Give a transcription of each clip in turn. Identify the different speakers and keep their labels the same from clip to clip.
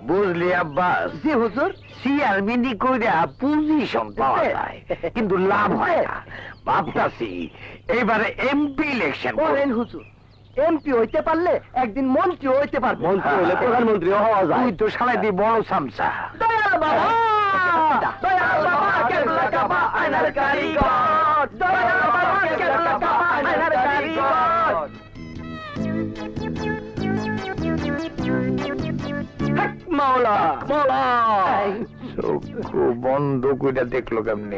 Speaker 1: বুঝলি আব্বাস? জি হুজুর। চেয়ারম্যানই কইরা পজিশন পাওয়া যায়, কিন্তু লাভ হয় না। ভাবতাছি এবারে এমপি ইলেকশন করেন হুজুর। এমপি হইতে পারলে একদিন মন্ত্রী হইতে পারবে। মন্ত্রী হইলে প্রধানমন্ত্রী হওয়া যায়। তুই তো সালাই দি বড় সামসা। দয়াল বাবা, দয়াল বাবা কেবলা কাবা আয়নার কারিগর, দয়াল বাবা কেবলা কাবা আয়নার কারিগর। মাওলা মাওলা, চক্ষু বন্ধ করে দেখলো কেমনে?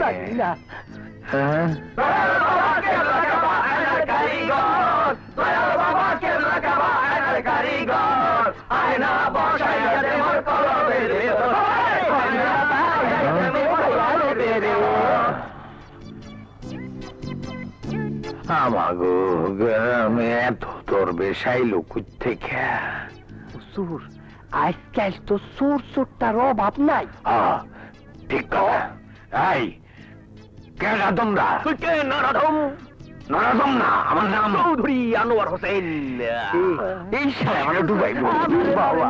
Speaker 1: হ্যাঁ, দয়াল বাবা কেবলা কাবা আয়নার কারিগর, দয়াল বাবা কেবলা কাবা আয়নার কারিগর, আয়না বসাইয়া দে মোর কলবের ভেতর, আয়না বসাইয়া দে মোর কলবের ভেতর। আমাগো গ্রামে এত তোর বেশাইলো কোত্থেকে? হুজুর, আজকাল তো চোর চোরটার অভাব নাই। ঠিক কথা। এই কেডা তোমরা? তুই কে? নরাধম। নরাধম না, আমার নাম চৌধুরী আনোয়ার হোসেন। এই সালে আমার ডুবাই বাবা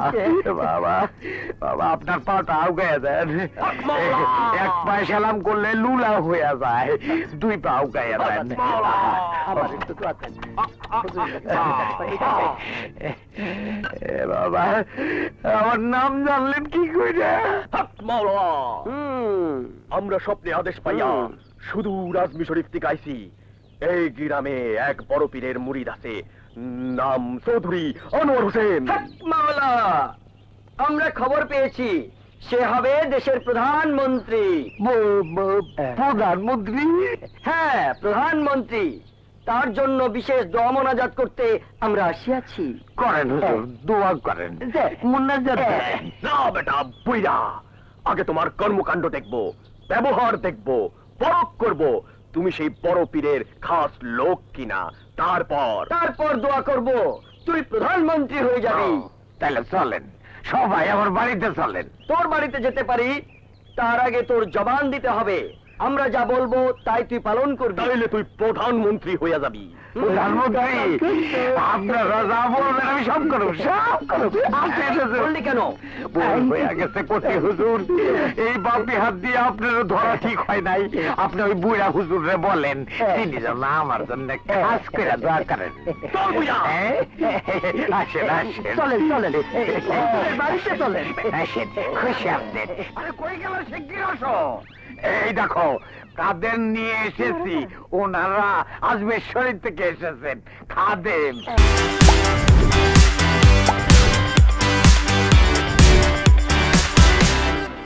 Speaker 1: বাবা বাবা, আপনার পাটা আউগাইয়া দেন। এক পায়ে সালাম করলে লুলা হইয়া যায়, দুই পা আউগাইয়া দেন। বাবা, আমার নাম জানলেন কি কইরা? আমরা স্বপ্নে আদেশ পাইয়া শুধু রাজমি শরীফ থেকে আইছি। এই গ্রামে এক বড় পীরের মুরিদ আছে, নাম চৌধুরী আনোয়ার হোসেন। মাওলা, আমরা খবর পেয়েছি সে হবে দেশের প্রধানমন্ত্রী। প্রধানমন্ত্রী? হ্যাঁ, প্রধানমন্ত্রী। তার জন্য বিশেষ দোয়া মোনাজাত করতে আমরা আসিয়াছি। করেন হুজুর, দোয়া করেন, মোনাজাত। না বেটা বুইড়া, আগে তোমার কর্মকাণ্ড দেখবো, ব্যবহার দেখবো, পরখ করবো তুমি সেই বড় পীরের খাস লোক কিনা। তারপর দোয়া করব তুই প্রধানমন্ত্রী হয়ে যাবি। তাহলে চলেন সবাই আমার বাড়িতে চলেন। তোর বাড়িতে যেতে পারি, তার আগে তোর জবান দিতে হবে। আমরা যা বলবো তাই তুই পালন করবি, তাইলে তুই প্রধানমন্ত্রী হয়ে যাবি। প্রধানমন্ত্রী? আপনারা যা বলবেন আমি সব করব, সব করব। বললি কেন? হয়ে গেছে কোটি হুজুর, এই বাপি হাত দিয়ে আপনার ধরা ঠিক হয় নাই। আপনি ওই বুড়া হুজুরে বলেন তিনি যেন আমার জন্য খাস করে দোয়া করেন। আসেন আসেন, চলেন চলেন, বাড়িতে চলেন, আসেন, খুশি আপনার। আরে কই গেল শিগগির আসো। এই দেখো কাদের নিয়ে এসেছি, ওনারা আজমের শরীর থেকে এসেছেন। খাদেম।